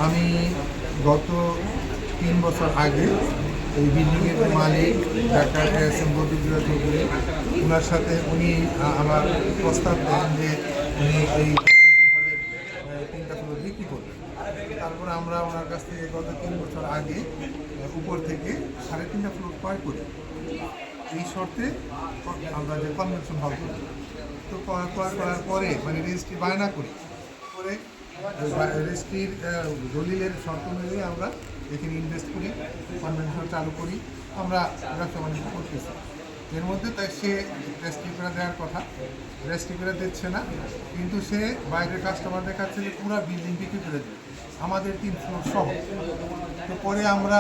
আমি গত 3 বছর আগে এই বিল্ডিংয়ের মালিক ডাক্তার এস.এম. বদরুদ্দোজা চৌধুরী, ওনার সাথে উনি আমার প্রস্তাব দেন যে উনি এই হলের 3টা ফ্লোর বিক্রি করবেন। তারপর আমরা ওনার কাছ থেকে গত 3 বছর আগে উপর থেকে 3.5টা ফ্লোর ক্রয় করি। এই শর্তে আমরা যে কনভেনশন হল করি, তো ক্রয় করার পরে মানে রেজিস্ট্রি বায়না করি করে রেজিস্ট্রির দলিলের শর্ত অনুযায়ী আমরা এখানে ইনভেস্ট করি, কনভেনশন চালু করি, আমরা ব্যবসা বাণিজ্য করতেছি। এর মধ্যে তাই সে রেজিস্ট্রি করে দেওয়ার কথা, রেজিস্ট্রি করে দিচ্ছে না, কিন্তু সে বাইরের কাস্টমার দেখাচ্ছে যে পুরো বিল্ডিং বিক্রি করে দেবে আমাদের 3 ফ্লোর সহ। তো পরে আমরা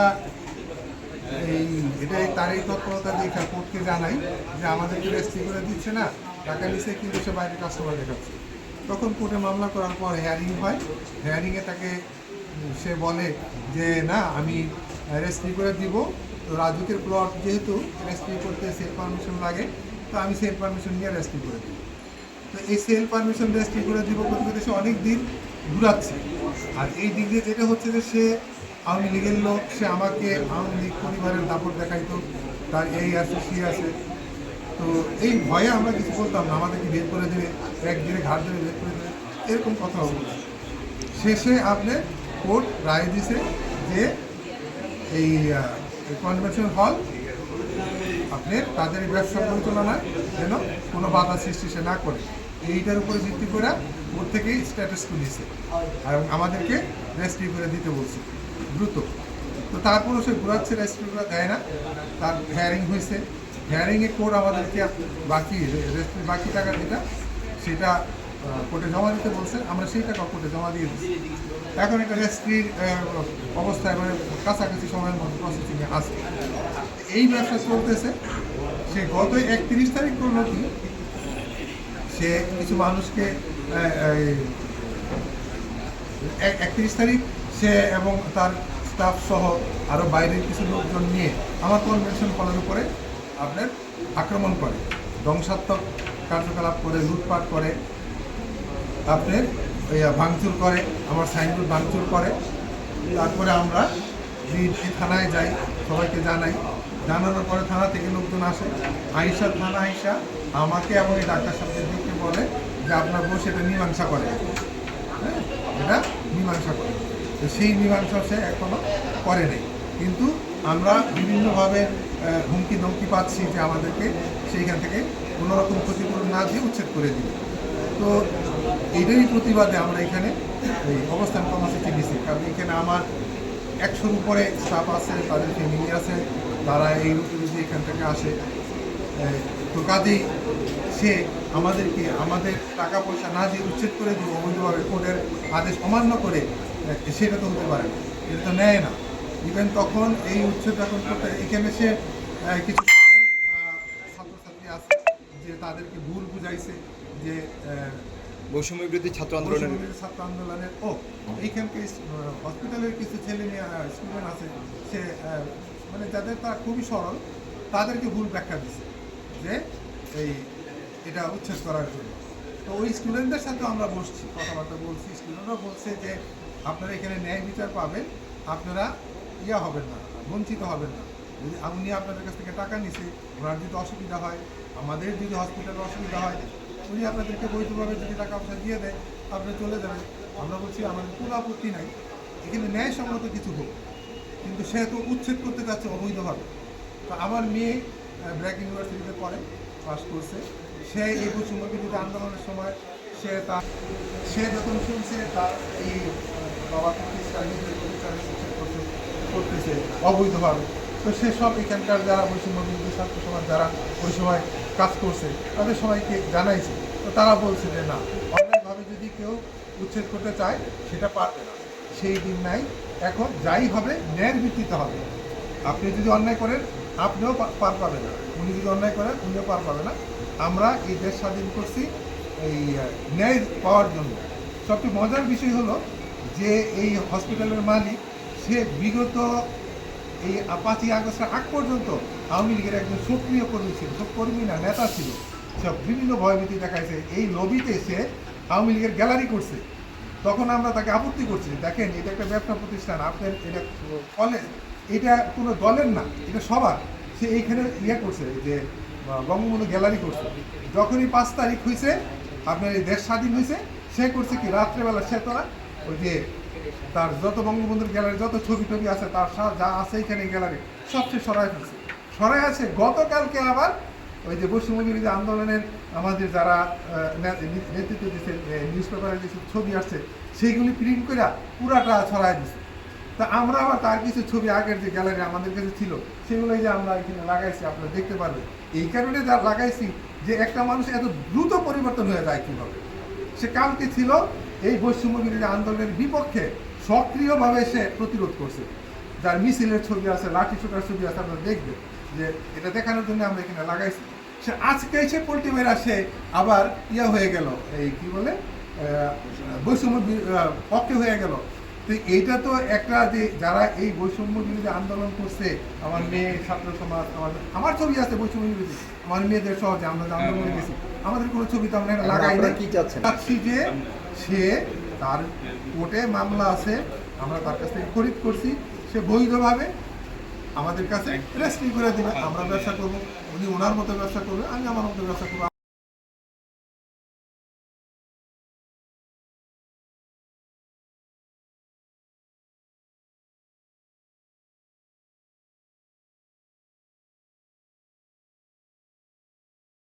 এটাই তারই তৎপরতা দেখে কোর্টকে জানাই যে আমাদেরকে রেজিস্ট্রি করে দিচ্ছে না, টাকা নিচে কিন্তু সে বাইরের কাস্টমার দেখাচ্ছে। তখন কোর্টে মামলা করার পর হেয়ারিং হয়, হেয়ারিংয়ে তাকে সে বলে যে না আমি রেজিস্ট্রি করে দিব, তো রাজুকের প্লট যেহেতু রেজিস্ট্রি করতে সেল পারমিশন লাগে, তো আমি সেল পারমিশন নিয়ে রেজিস্ট্রি করে দিব। তো এই সেল পারমিশন রেজিস্ট্রি করে দিব করতে করতে সে অনেক দিন ঘুরাচ্ছে। আর এই দিক দিয়ে যেটা হচ্ছে যে সে আওয়ামী লীগের লোক, সে আমাকে আওয়ামী লীগ পরিবারের দাপট দেখাইতো, তার এই আছে সে আছে। তো এই ভয়ে আমরা কিছু বলতাম না, আমাদেরকে বের করে দেবে, একদিনে ঘাট ধরে বের করে দেবে, এরকম কথা বলছে। শেষে আপনি কোর্ট রায় দিছে যে এই কনভেনশন হল আপনি তাদের ব্যবসা পরিচালনায় যেন কোনো বাধা সৃষ্টি সে না করে, এইটার উপরে ভিত্তি করে ওর থেকেই স্ট্যাটাস তুলিছে এবং আমাদেরকে রেজিস্ট্রি করে দিতে বলছে দ্রুত। তো তারপরও সে ঘুরাচ্ছে, রেজিস্ট্রি করে দেয় না। তার হেয়ারিং হয়েছে, হেয়ারিংয়ে কোর্ট আমাদেরকে বাকি টাকা যেটা সেটা কোর্টে জমা দিতে বলছে, আমরা সেই টাকা কোর্টে জমা দিয়ে দিচ্ছি। এখন এটা রেজিস্ট্রির অবস্থায় মানে কাছাকাছি সময়ের মধ্যে প্রসেসিংয়ে আছে, এই ব্যবসা চলতেছে। সে গত 31 তারিখ করলো কি, সে কিছু মানুষকে 31 তারিখ সে এবং তার স্টাফ সহ আরও বাইরের কিছু লোকজন নিয়ে আমার কনভেনশন হলের উপরে আপনার আক্রমণ করে, ধ্বংসাত্মক কার্যকলাপ করে, লুটপাট করে, আপনার ভাঙচুর করে, আমার সাইনবোর্ড ভাঙচুর করে। তারপরে আমরা থানায় যাই, সবাইকে জানাই, জানানোর পরে থানা থেকে লোকজন আসে, থানা আইসা আমাকে এবং এই ডাক্তার সাহেবকে বলে যে আপনার বসে এটা মীমাংসা করে, হ্যাঁ এটা মীমাংসা করে। তো সেই মীমাংসা সে এখনও করে নেই, কিন্তু আমরা বিভিন্নভাবে হুমকি ধমকি পাচ্ছি যে আমাদেরকে সেইখান থেকে কোনোরকম ক্ষতিপূরণ না দিয়ে উচ্ছেদ করে দিবে। তো এটারই প্রতিবাদে আমরা এখানে এই অবস্থান কর্মসূচি নিয়েছি, কারণ এখানে আমার 100-র উপরে স্টাফ আছে, তাদের ফ্যামিলি আছে, তারা এই রূপে যদি এখান থেকে আসে, তো কাজেই সে আমাদেরকে আমাদের টাকা পয়সা না দিয়ে উচ্ছেদ করে দিব অবৈধভাবে, কোর্টের আদেশ অমান্য করে, সেটা তো হতে পারে না, এটা তো নেয় না। ইভেন তখন এই উচ্ছেদ যখন করতে এখানে সে কিছু ছাত্রছাত্রী আছে যে তাদেরকে ভুল বুঝাইছে যে বৈষম্য বিরোধী ছাত্র আন্দোলনের এইখানকে হসপিটালের কিছু ছেলে মেয়ে স্টুডেন্ট আছে, সে মানে যাদের তারা খুবই সরল, তাদেরকে ভুল ব্যাখ্যা দিচ্ছে যে এই এটা উচ্ছেদ করার জন্য। তো ওই স্টুডেন্টদের সাথে আমরা বসছি, কথাবার্তা বলছি, স্টুডেন্টরা বলছে যে আপনারা এখানে ন্যায় বিচার পাবেন, আপনারা হবেন না, বঞ্চিত হবেন না। যদি উনি আপনাদের কাছ থেকে টাকা নিছে, ওনার যদি অসুবিধা হয়, আমাদের যদি হসপিটালে অসুবিধা হয়, উনি আপনাদেরকে বৈধভাবে যদি টাকা পয়সা দিয়ে দেয়, আপনারা চলে যাবেন। আমরা বলছি আমাদের কোনো আপত্তি নাই, এখানে ন্যায়সঙ্গত কিছু হোক, কিন্তু সে তো উচ্ছেদ করতে যাচ্ছে অবৈধভাবে। তো আমার মেয়ে ব্র্যাক ইউনিভার্সিটিতে পড়ে, পাস করছে, সে এই বৈষম্য বিরোধী আন্দোলনের সময় সে যখন শুনছে তার এই বাবা করতেছে অবৈধভাবে, তো সে সব এখানকার যারা বৈষম্য বিরোধী ছাত্র সমাজ যারা ওই সময় কাজ করছে তাদের সবাইকে জানাইছে। তো তারা বলছে যে না, অন্যায়ভাবে যদি কেউ উচ্ছেদ করতে চায় সেটা পারবে না, সেই দিন নাই, এখন যাই হবে ন্যায়ের ভিত্তিতে হবে। আপনি যদি অন্যায় করেন আপনিও পার পাবেন না, উনি যদি অন্যায় করেন উনিও পার পাবে না। আমরা এই দেশ স্বাধীন করছি এই ন্যায় পাওয়ার জন্য। সবচেয়ে মজার বিষয় হলো যে এই হসপিটালের মালিক সে বিগত এই 5ই আগস্টের আগ পর্যন্ত আওয়ামী লীগের একজন সক্রিয় কর্মী ছিল, কর্মী না নেতা ছিল, সব বিভিন্ন ভয়ভীতি দেখাইছে। এই লবিতে সে আওয়ামী লীগের গ্যালারি করছে, তখন আমরা তাকে আপত্তি করছি, দেখেন এটা একটা ব্যবসা প্রতিষ্ঠান, আপনার এটা কলেজ, এটা কোনো দলের না, এটা সবার। সে এইখানে ইয়ে করছে যে বঙ্গবন্ধু গ্যালারি করছে। যখনই 5 তারিখ হয়েছে, আপনার এই দেশ স্বাধীন হয়েছে, সে করছে কি রাত্রেবেলা সে তোরা ওই যে তার যত বঙ্গবন্ধুর গ্যালারি যত ছবি টবি আছে তার যা আছে এখানে গ্যালারি সব সে সরাই ফেলছে। সরাই আছে গতকালকে আবার ওই যে বৈষম্য বিরোধী আন্দোলনের আমাদের যারা নেতৃত্ব দিচ্ছে, নিউজ পেপারে যে ছবি আসছে সেইগুলি প্রিন্ট করে পুরাটা ছড়াই দিচ্ছে। তা আমরা আবার তার কিছু ছবি আগের যে গ্যালারি আমাদের কাছে ছিল সেগুলোই যে আমরা এখানে লাগাইছি, আপনারা দেখতে পারবেন। এই কারণে যা লাগাইছি যে একটা মানুষ এত দ্রুত পরিবর্তন হয়ে যায় কীভাবে। সে কালকে ছিল এই বৈষম্য বিরোধী আন্দোলনের বিপক্ষে সক্রিয়ভাবে সে প্রতিরোধ করছে, যার মিছিলের ছবি আছে, লাঠি ছোটার ছবি আছে, আপনারা দেখবেন যে এটা দেখানোর জন্য আমরা এখানে লাগাইছি। সে আজকে এসে পোল্ট্রি মেরা সে আবার ইয়া হয়ে গেল, এই কি বলে বৈষম্য পক্ষে হয়ে গেল। তো এইটা তো একটা যে যারা এই বৈষম্য বিরোধী আন্দোলন করছে, আমার মেয়ে ছাত্র সমাজ, আমার ছবি আছে বৈষম্য বিরোধী, আমার মেয়েদের সহ যে আমরা যে আন্দোলনে গেছি, আমাদের কোনো ছবি তো আমরা লাগাই না। কি চাচ্ছেন? চাচ্ছি যে সে তার কোর্টে মামলা আছে, আমরা তার কাছ থেকে খরিদ করছি, সে বৈধভাবে আমাদের কাছে রেজিস্ট্রি করে দেবে, আমরা ব্যবসা করবো, উনি ওনার মতো ব্যবসা করবে, আমি আমার মতো ব্যবসা করবো।